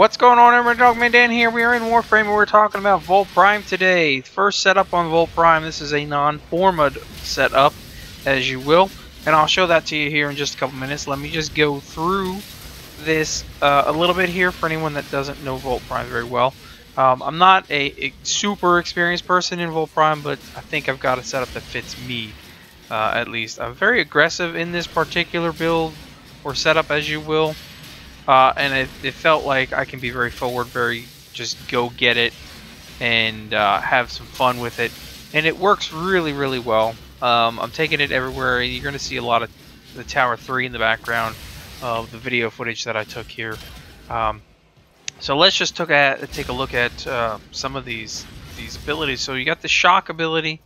What's going on, everyone? Dogman Dan here. We are in Warframe and we're talking about Volt Prime today. First setup on Volt Prime. This is a non-formed setup, as you will. And I'll show that to you here in just a couple minutes. Let me just go through this a little bit here for anyone that doesn't know Volt Prime very well. I'm not a super experienced person in Volt Prime, but I think I've got a setup that fits me, at least. I'm very aggressive in this particular build, or setup, as you will. And it felt like I can be very forward, very just go get it, and have some fun with it. And it works really, really well. I'm taking it everywhere. You're going to see a lot of the Tower 3 in the background of the video footage that I took here. So let's just take a look at some of these abilities. So you got the shock ability.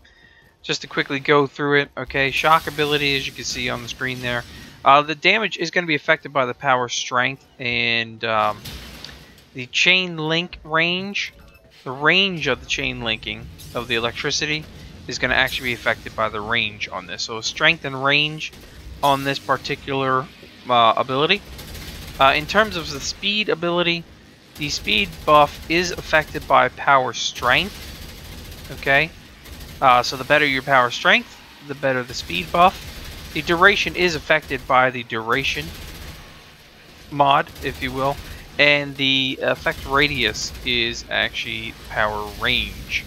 Just to quickly go through it, okay, shock ability, as you can see on the screen there. The damage is going to be affected by the power strength and the chain link range. The range of the chain linking of the electricity is going to actually be affected by the range on this. So strength and range on this particular ability. In terms of the speed ability, the speed buff is affected by power strength. Okay, so the better your power strength, the better the speed buff. The duration is affected by the duration mod, if you will, and the effect radius is actually power range.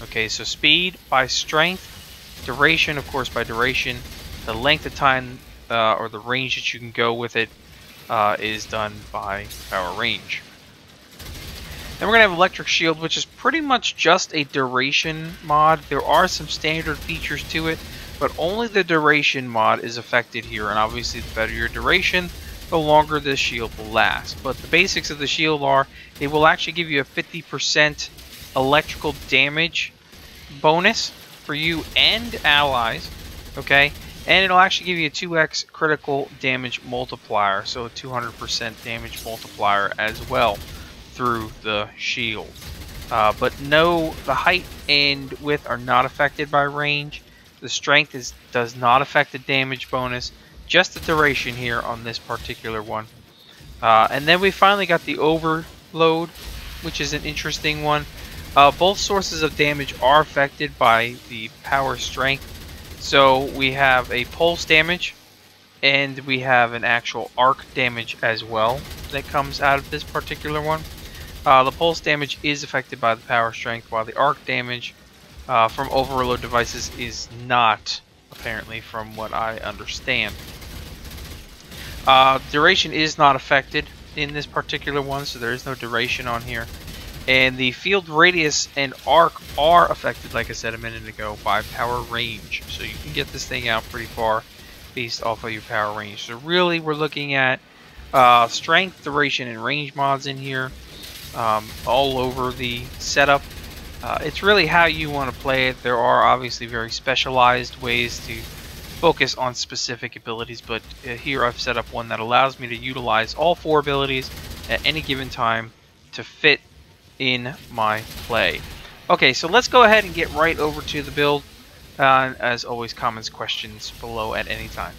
Okay, so speed by strength, duration, of course, by duration. The length of time or the range that you can go with it is done by power range. Then we're going to have Electric Shield, which is pretty much just a duration mod. There are some standard features to it, but only the duration mod is affected here, and obviously the better your duration, the longer this shield will last. But the basics of the shield are, it will actually give you a 50% electrical damage bonus for you and allies, okay? And it'll actually give you a 2x critical damage multiplier, so a 200% damage multiplier as well through the shield. But no, the height and width are not affected by range. The strength does not affect the damage bonus, just the duration here on this particular one. And then we finally got the overload, which is an interesting one. Both sources of damage are affected by the power strength. So we have a pulse damage, and we have an actual arc damage as well that comes out of this particular one. The pulse damage is affected by the power strength, while the arc damage from overload devices is not, apparently, from what I understand. Duration is not affected in this particular one, so there is no duration on here. And the field radius and arc are affected, like I said a minute ago, by power range. So you can get this thing out pretty far based off of your power range. So really, we're looking at strength, duration, and range mods in here. All over the setup. It's really how you want to play it. There are obviously very specialized ways to focus on specific abilities, but here I've set up one that allows me to utilize all 4 abilities at any given time to fit in my play. Okay, so let's go ahead and get right over to the build. As always, comments, questions below at any time.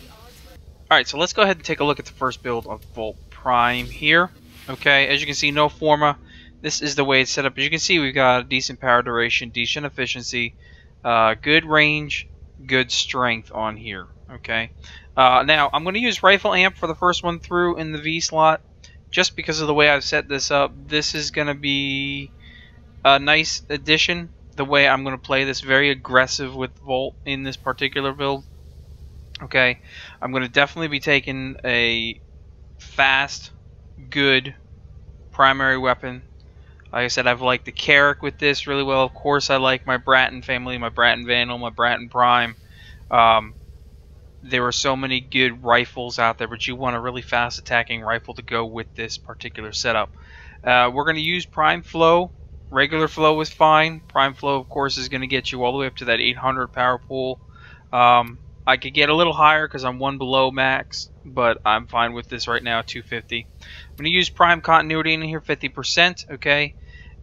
Alright, so let's go ahead and take a look at the first build of Volt Prime here. Okay, as you can see, no forma. This is the way it's set up. As you can see, we've got a decent power duration, decent efficiency, good range, good strength on here. Okay. Now, I'm going to use rifle amp for the first one through in the V slot, just because of the way I've set this up. This is going to be a nice addition, the way I'm going to play this, very aggressive with Volt in this particular build. Okay. I'm going to definitely be taking a fast, good primary weapon. Like I said, I've liked the Carrick with this really well. Of course, I like my Bratton family, my Bratton Vandal, my Bratton Prime. There are so many good rifles out there, but you want a really fast attacking rifle to go with this particular setup. We're going to use Prime Flow. Regular Flow is fine. Prime Flow, of course, is going to get you all the way up to that 800 power pool. I could get a little higher because I'm 1 below max, but I'm fine with this right now, 250. I'm going to use Prime Continuity in here, 50%, okay?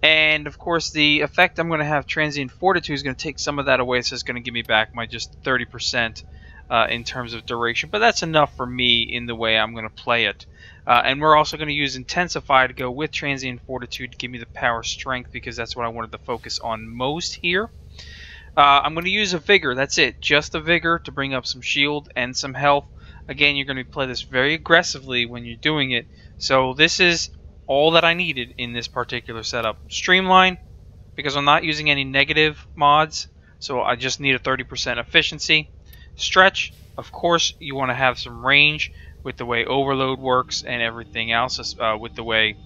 And, of course, the effect I'm going to have, Transient Fortitude, is going to take some of that away, so it's going to give me back my just 30% in terms of duration, but that's enough for me in the way I'm going to play it. And we're also going to use Intensify to go with Transient Fortitude to give me the power strength, because that's what I wanted to focus on most here. I'm going to use a Vigor, that's it, just a Vigor to bring up some shield and some health. Again, you're going to play this very aggressively when you're doing it, so this is all that I needed in this particular setup. Streamline, because I'm not using any negative mods, so I just need a 30% efficiency. Stretch, of course, you want to have some range with the way overload works and everything else, with the way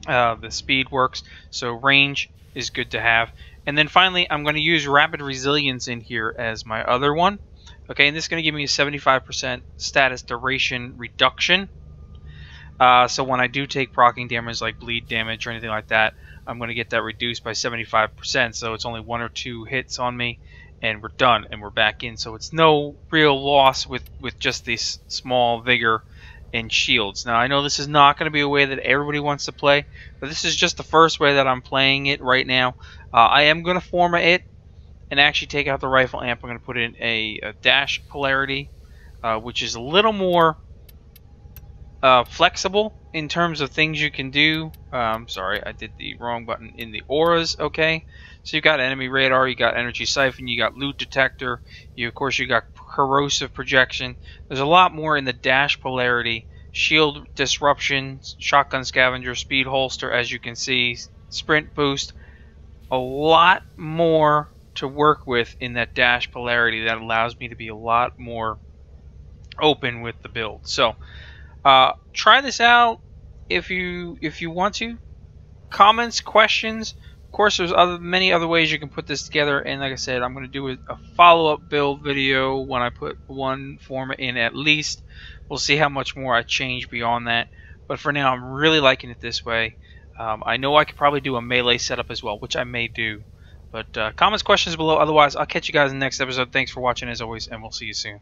the speed works, so range is good to have. And then finally, I'm going to use Rapid Resilience in here as my other one. Okay, and this is going to give me a 75% status duration reduction. So when I do take proccing damage like bleed damage or anything like that, I'm going to get that reduced by 75%, so it's only 1 or 2 hits on me, and we're done, and we're back in. So it's no real loss with just this small Vigor and shields. Now, I know this is not going to be a way that everybody wants to play, but this is just the first way that I'm playing it right now. I am going to format it and actually take out the rifle amp. I'm going to put in a dash polarity, which is a little more flexible in terms of things you can do. Sorry, I did the wrong button in the auras. Okay, so you got enemy radar, you got energy siphon, you got loot detector, of course you got corrosive projection. There's a lot more in the dash polarity. Shield disruption, shotgun scavenger, speed holster, as you can see, sprint boost. A lot more to work with in that dash polarity that allows me to be a lot more open with the build. So try this out if you want to. Comments, questions. Of course, there's many other ways you can put this together, and like I said, I'm going to do a follow-up build video when I put one format in at least. We'll see how much more I change beyond that, but for now I'm really liking it this way. I know I could probably do a melee setup as well, which I may do, but comments, questions below. Otherwise, I'll catch you guys in the next episode. Thanks for watching as always, and we'll see you soon.